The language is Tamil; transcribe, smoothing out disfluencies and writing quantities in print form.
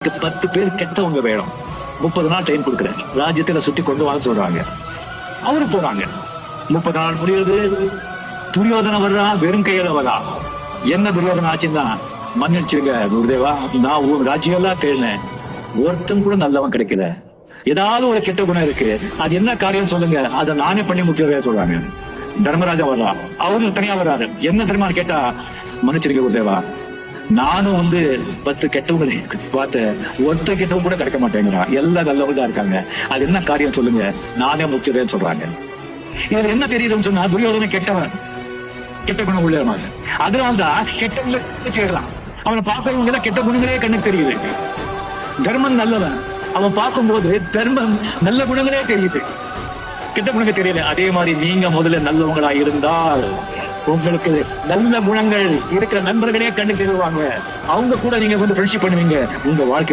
10 பேர் கெட்டவங்க வேணும். 30 நாள் டைம் கொடுக்குறேன். ராஜ்யத்துல சுத்தி கொண்டு வாங்க சொல்றாங்க. அவரு போறாங்க. 30 நாள் முடியுது. துரியோதன வர்றா, வெறும் கையில வரா. என்ன துரியோதன ஆச்சுன்னா, மன்னிச்சிருங்க குருதேவா, நான் உன் ராஜ்யம் எல்லாம் தேடினேன், ஒருத்தன் கூட நல்லவன் கிடைக்கல. ஏதாவது ஒரு கெட்ட குணம் இருக்கு, அது என்ன காரியம் சொல்லுங்க, அதை நானே பண்ணி முடிச்சிருக்கேன் சொல்றாங்க. தர்மராஜா வர்றா, அவரு தனியா வர்றாரு. என்ன தெரியுமா கேட்டா, மன்னிச்சிருக்க குருதேவா, நானும் 10 கெட்டவங்களை பார்த்த ஒருத்த கெட்டவங்க கூட கிடைக்க மாட்டேங்கிறான், எல்லாம் நல்லவங்க தான் இருக்காங்க, அது என்ன காரியம் சொல்லுங்க, நானே முடிச்சிருக்கேன்னு சொல்றாங்க. இதுல என்ன தெரியுதுன்னு சொன்னா, துரியோதன கெட்டவன், கெட்ட குணம் உள்ளவன். அதனால்தான் கெட்டவங்களை தேடுறான். அவனை பார்க்கறவங்க தான் கெட்ட குணங்களே கண்ணுக்கு தெரியுது. தர்மன் நல்லவன், அவன் பார்க்கும்போது தர்மம் நல்ல குணங்களே தெரியுது, கெட்ட குணங்கள் தெரியல. அதே மாதிரி நீங்க முதல்ல நல்லவங்களா இருந்தால் உங்களுக்கு நல்ல குணங்கள் இருக்கிற நண்பர்களே கண்ணுக்கு தெரிவாங்க. அவங்க கூட நீங்க ஃப்ரெண்ட்ஷிப் பண்ணுவீங்க. உங்க வாழ்க்கை